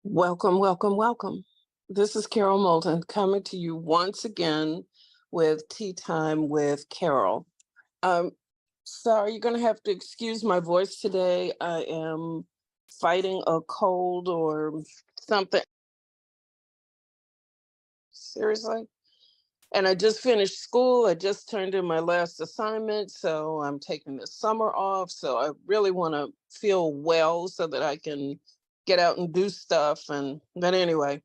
Welcome, welcome, welcome. This is Carol Moulton coming to you once again with Tea Time with Carol. Um, Sorry, you're going to have to excuse my voice today. I am fighting a cold or something. Seriously. And I just finished school. I just turned in my last assignment. So I'm taking the summer off. So I really want to feel well so that I can get out and do stuff. But anyway,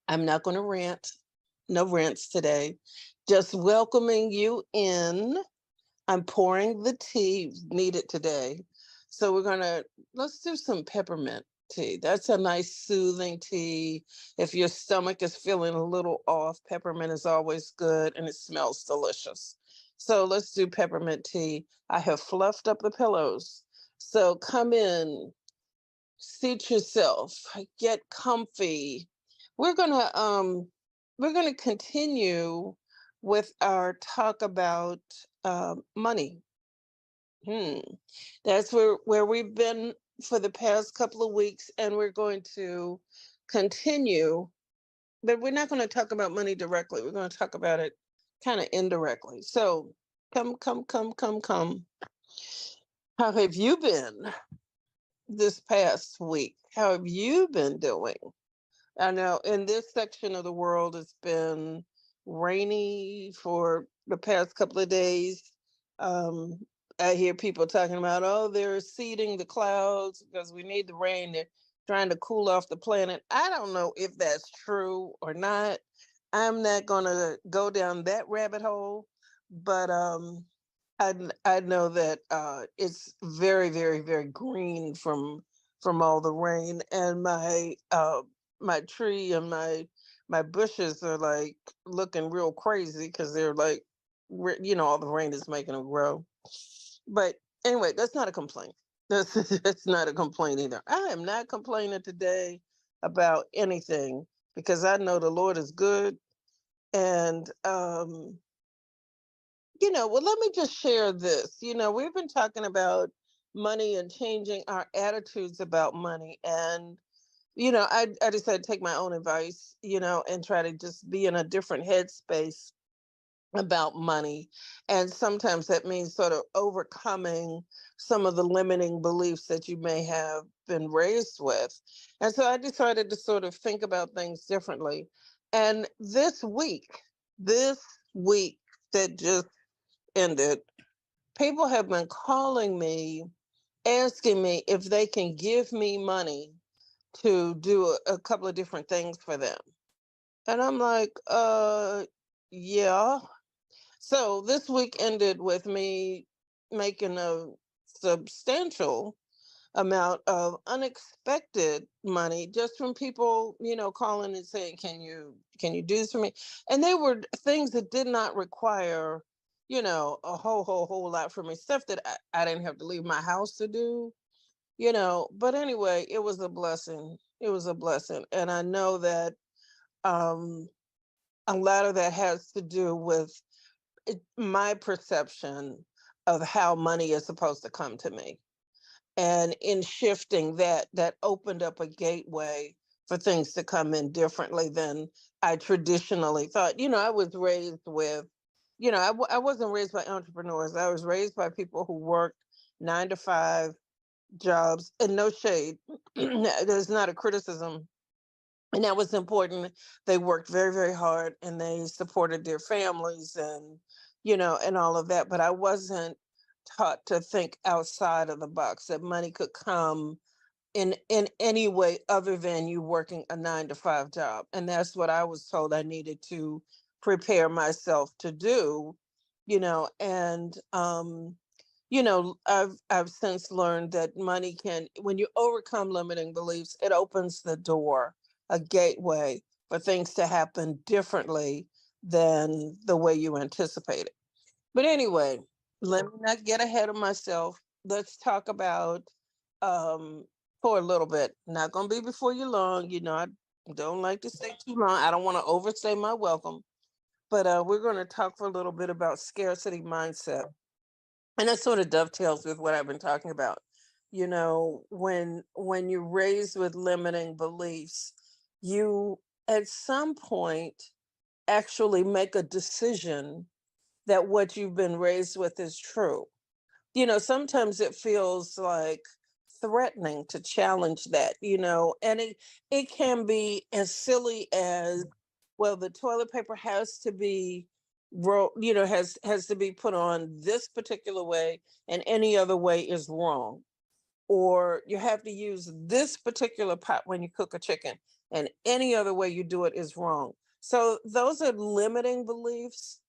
I'm not going to rant. No rants today. Just welcoming you in. I'm pouring the tea needed today. So let's do some peppermint tea. That's a nice soothing tea. If your stomach is feeling a little off, peppermint is always good and it smells delicious. So let's do peppermint tea. I have fluffed up the pillows. So come in, seat yourself, get comfy. We're gonna um we're gonna continue with our talk about money. Hmm. That's where we've been for the past couple of weeks, and we're going to continue, but we're not going to talk about money directly. We're going to talk about it kind of indirectly. So come. How have you been this past week? How have you been doing? I know in this section of the world, it's been rainy for the past couple of days. Um, I hear people talking about, oh, they're seeding the clouds because we need the rain. They're trying to cool off the planet. I don't know if that's true or not. I'm not going to go down that rabbit hole, but I know that it's very, very, very green from all the rain, and my tree and my bushes are like looking real crazy because they're like, all the rain is making them grow. But anyway, that's not a complaint. That's not a complaint either. I am not complaining today about anything because I know the Lord is good. And well, let me just share this. We've been talking about money and changing our attitudes about money. And I decided to take my own advice, and try to just be in a different headspace about money. And sometimes that means sort of overcoming some of the limiting beliefs that you may have been raised with. And so I decided to sort of think about things differently. And this week that just ended, people have been calling me, asking me if they can give me money to do a couple of different things for them. And I'm like, yeah. So this week ended with me making a substantial amount of unexpected money just from people, calling and saying, can you do this for me? And they were things that did not require, a whole lot from me, stuff that I didn't have to leave my house to do, but anyway, it was a blessing. It was a blessing. And I know that um a lot of that has to do with my perception of how money is supposed to come to me. And in shifting that opened up a gateway for things to come in differently than I traditionally thought. I was raised with, I wasn't raised by entrepreneurs. I was raised by people who worked 9 to 5 jobs, and no shade. There's not a criticism, and that was important. They worked very, very hard and they supported their families, and all of that. But I wasn't taught to think outside of the box, that money could come in any way other than you working a 9 to 5 job. And that's what I was told I needed to prepare myself to do, and I've since learned that money can, when you overcome limiting beliefs, it opens the door, a gateway for things to happen differently than the way you anticipated. But anyway, let me not get ahead of myself. Let's talk about, um for a little bit. Not gonna be before you long. I don't like to stay too long. I don't want to overstay my welcome. But we're going to talk for a little bit about scarcity mindset. And that sort of dovetails with what I've been talking about. When you're raised with limiting beliefs, you at some point actually make a decision that what you've been raised with is true. Sometimes it feels like threatening to challenge that, and it can be as silly as, well, the toilet paper has to be has to be put on this particular way, and any other way is wrong. Or you have to use this particular pot when you cook a chicken, and any other way you do it is wrong. So those are limiting beliefs,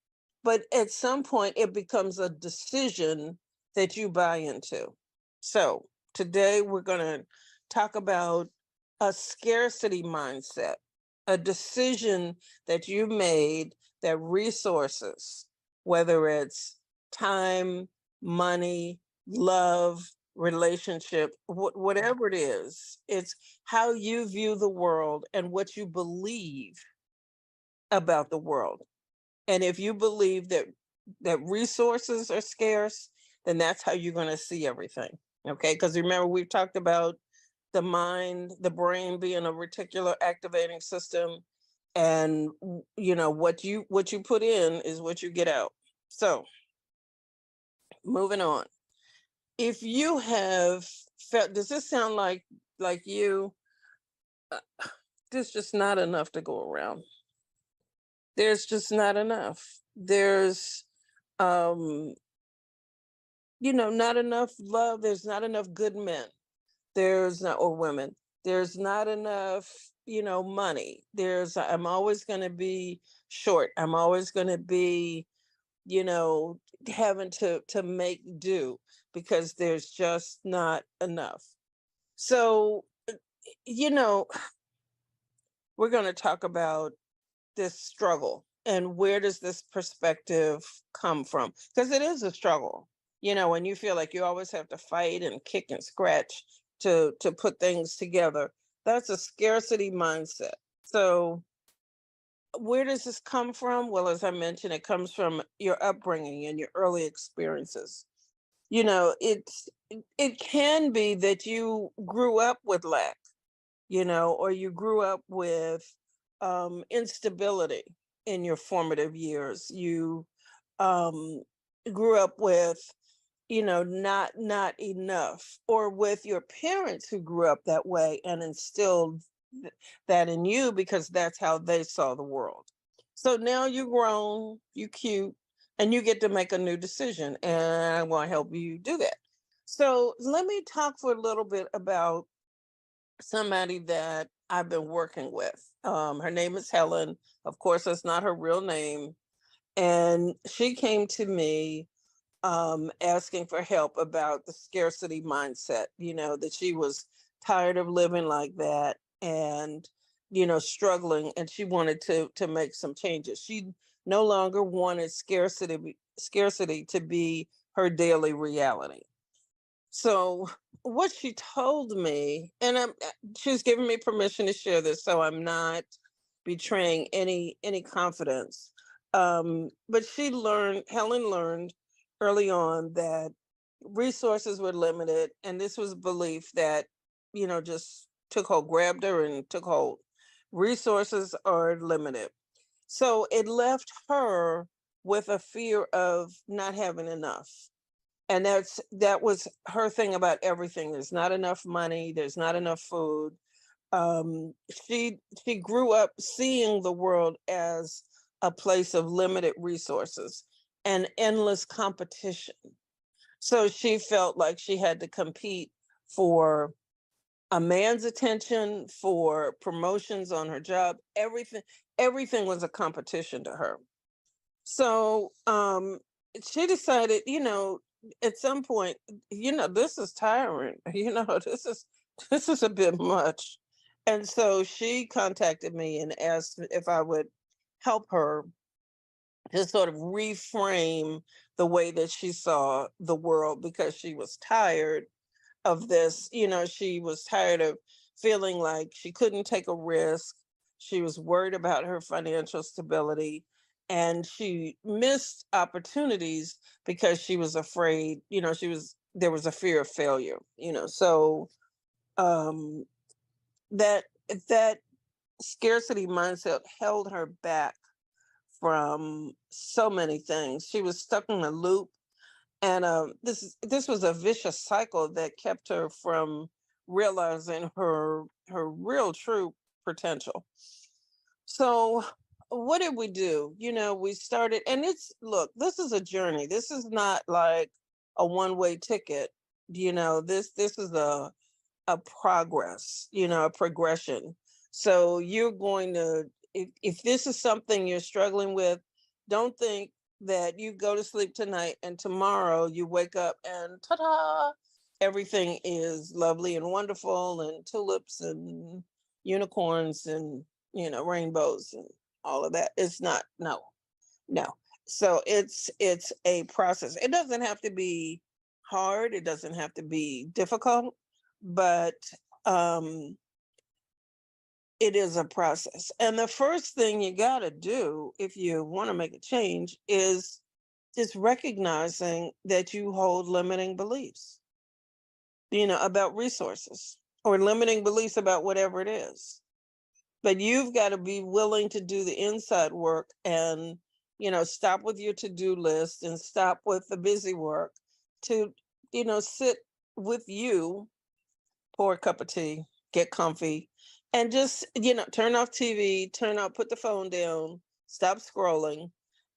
but at some point it becomes a decision that you buy into. So today we're going to talk about a scarcity mindset, a decision that you made that resources, whether it's time, money, love, relationship, whatever it is, it's how you view the world and what you believe about the world. And if you believe that resources are scarce, then that's how you're going to see everything. Okay? Because remember, we've talked about the mind, the brain being a reticular activating system, and what you put in is what you get out. So, moving on. If you have felt, does this sound like you? Uh, there's just not enough to go around. There's just not enough. There's um not enough love. There's not enough good men. There's not, or women. There's not enough, money. I'm always going to be short. I'm always going to be, you know having to make do, because there's just not enough. So, you know we're going to talk about this struggle, and where does this perspective come from, because it is a struggle. When you feel like you always have to fight and kick and scratch to put things together, that's a scarcity mindset. So where does this come from? Well, as I mentioned, it comes from your upbringing and your early experiences. It can be that you grew up with lack, or you grew up with instability in your formative years. You um, grew up with, not enough, or with your parents who grew up that way and instilled that in you because that's how they saw the world. So now you're grown, you cute, and you get to make a new decision, and I want to help you do that. So let me talk for a little bit about somebody that I've been working with. Her name is Helen. Of course, that's not her real name. And she came to me asking for help about the scarcity mindset, that she was tired of living like that, and, struggling, and she wanted to make some changes. She no longer wanted scarcity to be her daily reality. So what she told me, and she's given me permission to share this, so I'm not betraying any confidence. But Helen learned early on that resources were limited, and this was belief that, just took hold, grabbed her and took hold. Resources are limited. So it left her with a fear of not having enough, and that was her thing about everything. There's not enough money, there's not enough food. um she grew up seeing the world as a place of limited resources and endless competition. So she felt like she had to compete for a man's attention, for promotions on her job. Everything was a competition to her. So she decided, at some point, this is tiring. This is a bit much. And so she contacted me and asked if I would help her to sort of reframe the way that she saw the world, because she was tired of this. She was tired of feeling like she couldn't take a risk. She was worried about her financial stability, and she missed opportunities because she was afraid. She was there was a fear of failure, so um that that scarcity mindset held her back from so many things. She was stuck in a loop, and this was a vicious cycle that kept her from realizing her real true potential. So what did we do? We started, and look, this is a journey. This is not like a one-way ticket. This is a progress, a progression. So you're going to, if this is something you're struggling with, don't think that you go to sleep tonight and tomorrow you wake up and ta-da, everything is lovely and wonderful and tulips and unicorns and rainbows and all of that. It's not. No, no. So it's a process. It doesn't have to be hard, it doesn't have to be difficult, but um it is a process. And the first thing you got to do if you want to make a change is just recognizing that you hold limiting beliefs, about resources, or limiting beliefs about whatever it is. But you've got to be willing to do the inside work and, stop with your to-do list and stop with the busy work to, sit with you, pour a cup of tea, get comfy, and just, turn off TV, put the phone down, stop scrolling,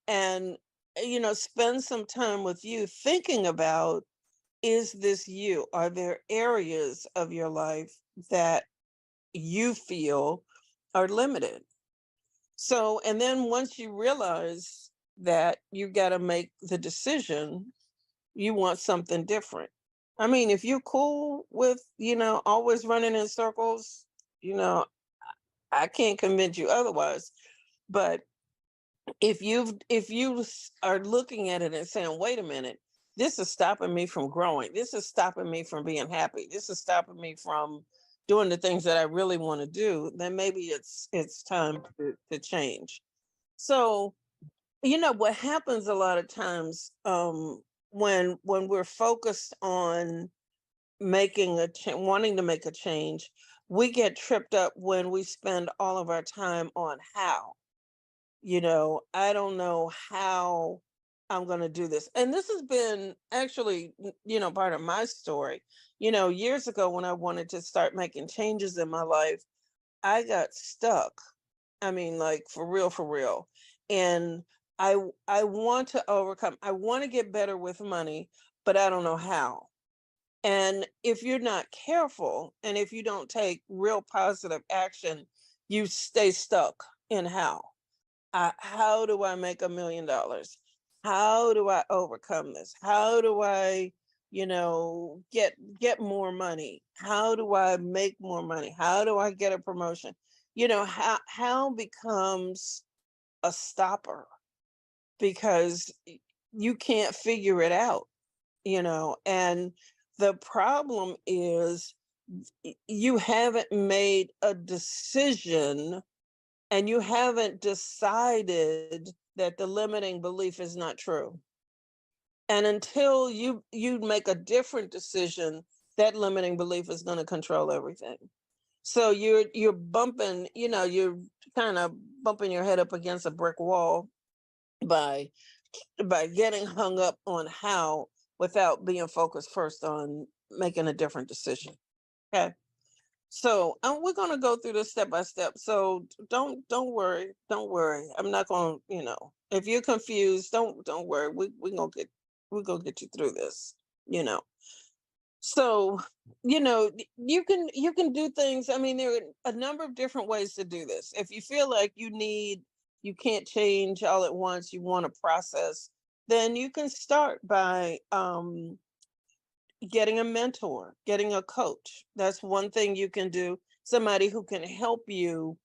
and, spend some time with you thinking about, is this you? Are there areas of your life that you feel are limited? So, and then once you realize that you got to make the decision, you want something different. I mean, if you're cool with, always running in circles, you know, I can't convince you otherwise. But if you are looking at it and saying, wait a minute, this is stopping me from growing. This is stopping me from being happy. This is stopping me from doing the things that I really want to do, then maybe it's time to change. So, what happens a lot of times, when we're focused on wanting to make a change, we get tripped up when we spend all of our time on how. I don't know how I'm going to do this. And this has been actually, part of my story. Years ago when I wanted to start making changes in my life, I got stuck. I mean, like, for real, for real. And I want to overcome. I want to get better with money, but I don't know how. And if you're not careful and if you don't take real positive action, you stay stuck in how. How do I make $1 million? How do I overcome this? How do I, get more money? How do I make more money? How do I get a promotion? How becomes a stopper because you can't figure it out, and the problem is you haven't made a decision and you haven't decided that the limiting belief is not true. And until you make a different decision, that limiting belief is going to control everything. So you're bumping, you're kind of bumping your head up against a brick wall by getting hung up on how without being focused first on making a different decision. Okay. So we're going to go through this step by step. So don't worry, don't worry. I'm not going to, if you're confused, don't worry. We're gonna get you through this. You know. So you can do things. I mean, there are a number of different ways to do this. If you feel like you can't change all at once, you want to process, then you can start by getting a mentor, getting a coach. That's one thing you can do. Somebody who can help you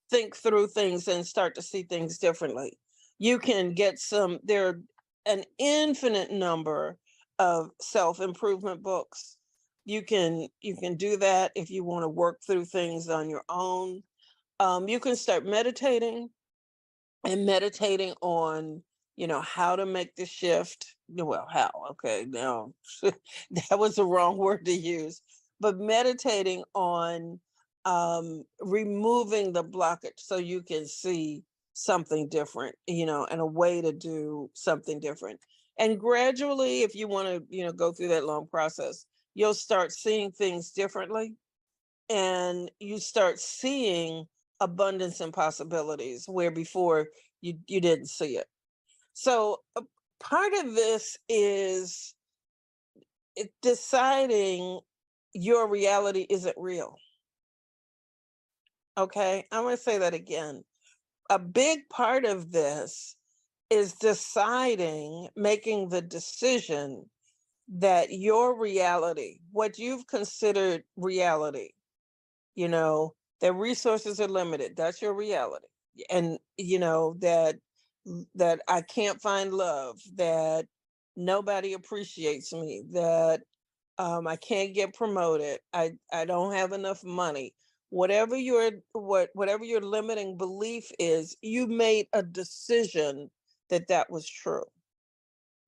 think through things and start to see things differently. You can get there are an infinite number of self-improvement books. You can do that if you want to work through things on your own. You can start meditating on how to make the shift, well, how? Okay, now that was the wrong word to use, but meditating on removing the blockage so you can see something different, and a way to do something different. And gradually, if you want to, go through that long process, you'll start seeing things differently, and you start seeing abundance and possibilities where before you didn't see it. So part of this is deciding your reality isn't real. Okay, I'm going to say that again. A big part of this is deciding, making the decision that your reality, what you've considered reality, that resources are limited, that's your reality. And that I can't find love, that nobody appreciates me, that I can't get promoted, I don't have enough money. Whatever your limiting belief is, you made a decision that that was true.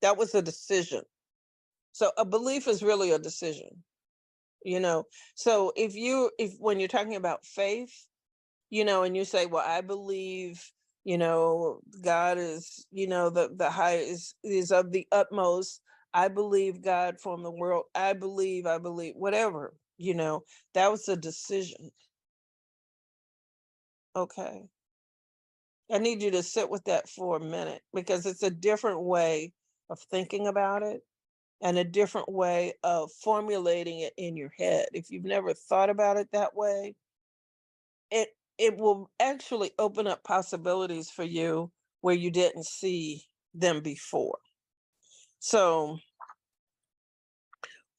That was a decision. So a belief is really a decision, so if when you're talking about faith, and you say, well, I believe, God is, the highest is of the utmost. I believe God formed the world. I believe, whatever, that was a decision. Okay. I need you to sit with that for a minute, because it's a different way of thinking about it and a different way of formulating it in your head. If you've never thought about it that way, it it will actually open up possibilities for you where you didn't see them before. So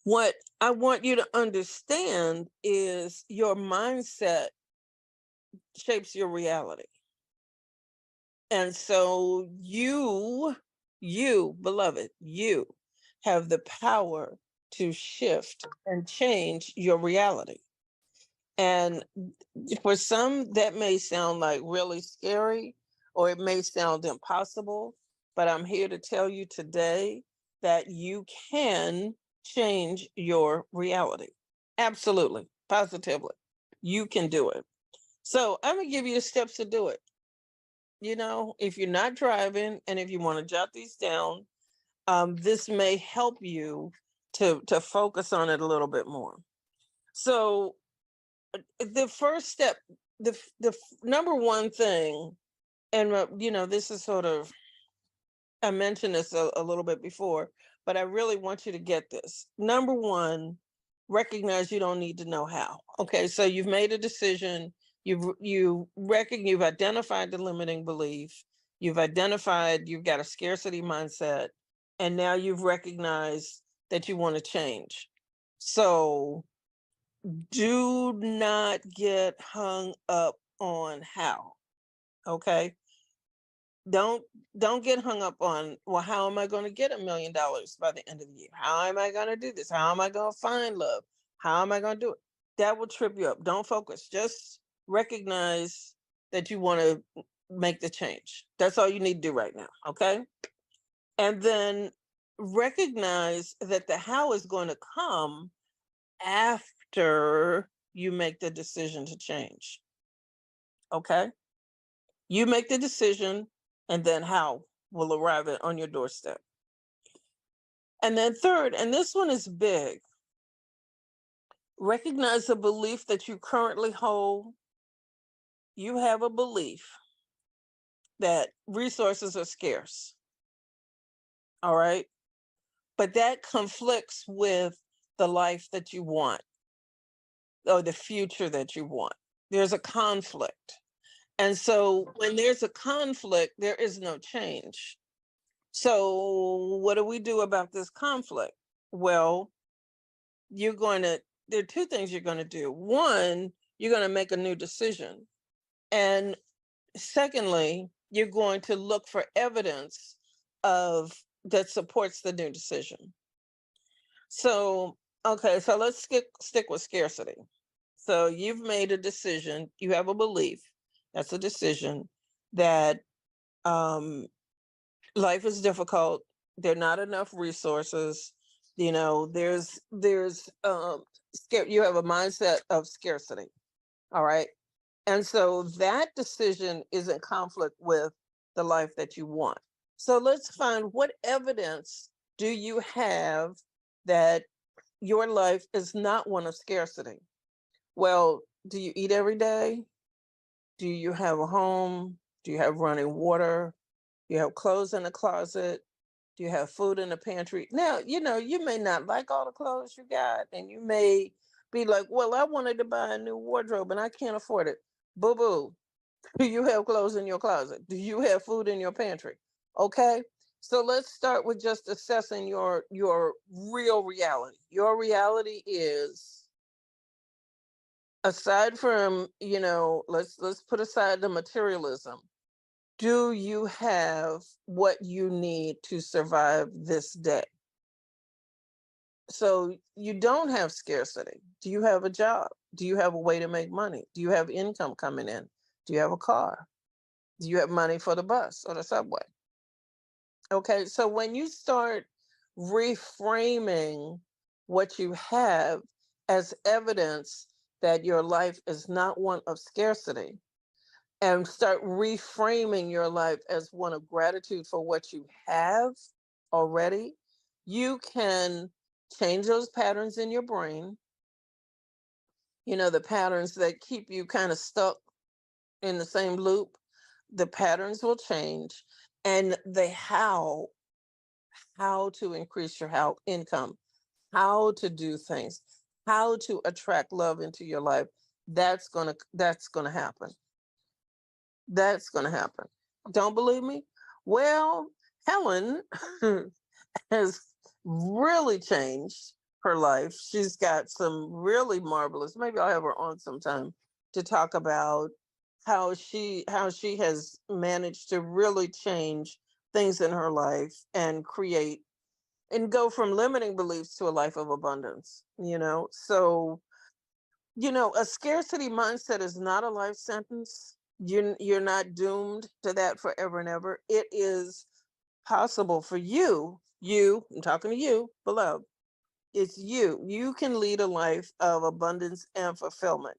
what I want you to understand is your mindset shapes your reality. And so you, beloved, you have the power to shift and change your reality. And for some, that may sound like really scary, or it may sound impossible, but I'm here to tell you today that you can change your reality. Absolutely, positively. You can do it. So I'm going to give you the steps to do it. If you're not driving and if you want to jot these down, this may help you to focus on it a little bit more. So the first step, the number one thing, and this is sort of, I mentioned this a little bit before, but I really want you to get this. Number one, recognize you don't need to know how. Okay, so you've made a decision. You've identified the limiting belief. You've got a scarcity mindset, and now you've recognized that you want to change. So do not get hung up on how. Okay, don't get hung up on, well, how am I going to get $1 million by the end of the year? How am I going to do this? How am I going to find love? How am I going to do it? That will trip you up. Don't focus. Just recognize that you want to make the change. That's all you need to do right now. Okay. And then recognize that the how is going to come after you make the decision to change. Okay. You make the decision, and then how will arrive on your doorstep. And then third, and this one is big, recognize the belief that you currently hold. You have a belief that resources are scarce. All right. But that conflicts with the life that you want, or the future that you want. There's a conflict. And so when there's a conflict, there is no change. So what do we do about this conflict? Well, there are two things you're going to do. One, you're going to make a new decision. And secondly, you're going to look for evidence that supports the new decision. So, okay, so let's stick with scarcity. So you've made a decision, you have a belief, that's a decision, that life is difficult There are not enough resources. You have a mindset of scarcity. All right. And so that decision is in conflict with the life that you want. So let's find, what evidence do you have that your life is not one of scarcity? Well, do you eat every day? Do you have a home? Do you have running water? Do you have clothes in the closet? Do you have food in the pantry? Now, you may not like all the clothes you got, and you may be like, well, I wanted to buy a new wardrobe and I can't afford it. Boo boo. Do you have clothes in your closet? Do you have food in your pantry? Okay. So let's start with just assessing your real reality. Your reality is, aside from, let's put aside the materialism. Do you have what you need to survive this day? So you don't have scarcity. Do you have a job? Do you have a way to make money? Do you have income coming in? Do you have a car? Do you have money for the bus or the subway? Okay, so when you start reframing what you have as evidence that your life is not one of scarcity, and start reframing your life as one of gratitude for what you have already, you can change those patterns in your brain, the patterns that keep you kind of stuck in the same loop. The patterns will change, and the how to increase your income, how to do things, how to attract love into your life, that's gonna happen. That's gonna happen. Don't believe me? Well, Helen has really changed her life. She's got some really marvelous. Maybe I'll have her on sometime to talk about how she has managed to really change things in her life and create and go from limiting beliefs to a life of abundance. So a scarcity mindset is not a life sentence. You're not doomed to that forever and ever. It is possible for I'm talking to you, beloved. It's you. You can lead a life of abundance and fulfillment.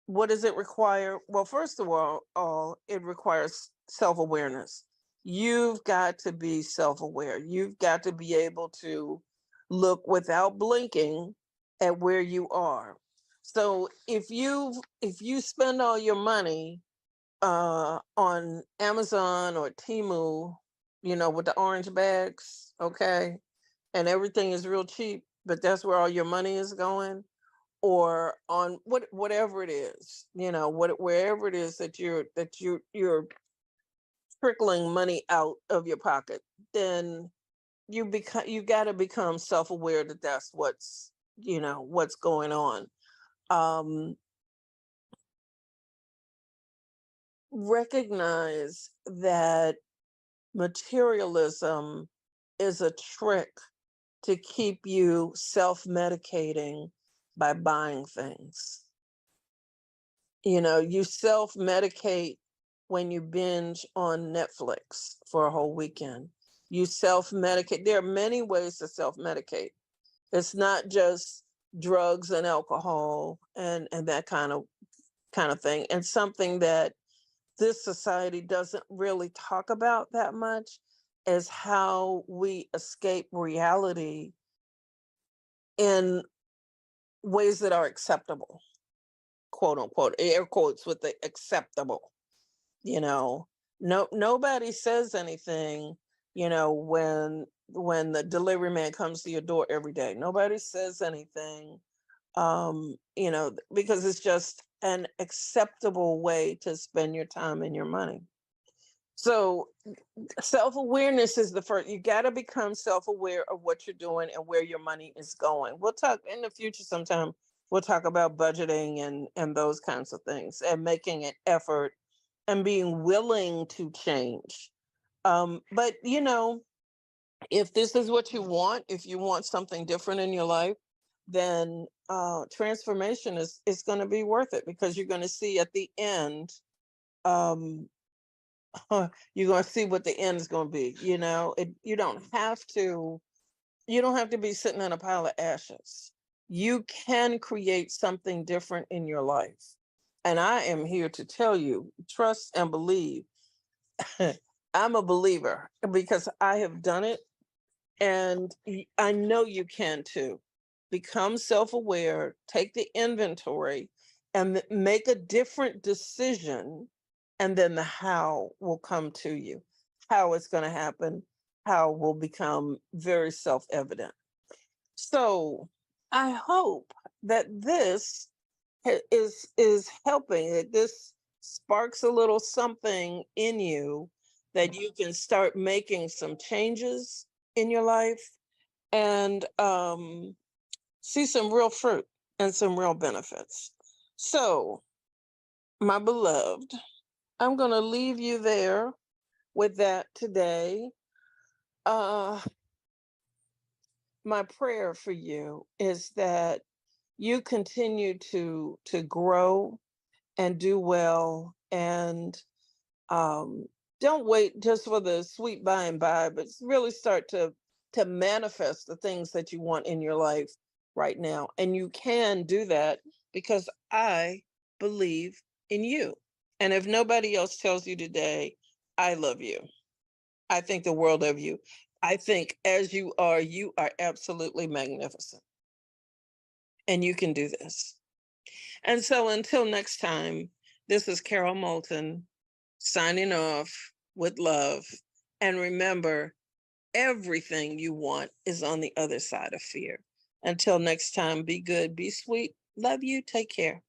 What does it require? Well, first of all, it requires self-awareness. You've got to be self-aware. You've got to be able to look without blinking at where you are. So if you spend all your money on Amazon or Temu, with the orange bags, okay, and everything is real cheap, but that's where all your money is going, or on whatever it is, wherever it is that you're trickling money out of your pocket, then you got to become self-aware that that's what's going on. um Recognize that materialism is a trick to keep you self-medicating by buying things. You self-medicate when you binge on Netflix for a whole weekend. You self-medicate. There are many ways to self-medicate. It's not just drugs and alcohol and that kind of thing. And something that this society doesn't really talk about that much is how we escape reality in ways that are acceptable, quote unquote, air quotes with the acceptable. you know Nobody says anything, when the delivery man comes to your door every day. Nobody says anything, because it's just an acceptable way to spend your time and your money. So self-awareness is the first. You got to become self-aware of what you're doing and where your money is going. We'll talk in the future sometime. We'll talk about budgeting and those kinds of things, and making an effort and being willing to change. But if this is what you want, if you want something different in your life, then transformation is going to be worth it, because you're going to see at the end, um, you're going to see what the end is going to be. You don't have to be sitting in a pile of ashes. You can create something different in your life. And I am here to tell you, trust and believe. I'm a believer because I have done it, and I know you can too. Become self aware, take the inventory, and make a different decision. And then the how will come to you. How it's going to happen, how will become very self evident. So I hope that this is helping, that this sparks a little something in you, that you can start making some changes in your life, and see some real fruit and some real benefits. So, my beloved, I'm going to leave you there with that today. Uh, my prayer for you is that you continue to grow and do well, and um, don't wait just for the sweet by and by, but really start to manifest the things that you want in your life right now. And you can do that because I believe in you. And if nobody else tells you today, I love you. I think the world of you. I think as you are absolutely magnificent, and you can do this. And so until next time, this is Carol Moulton signing off with love. And remember, everything you want is on the other side of fear. Until next time, be good, be sweet, love you, take care.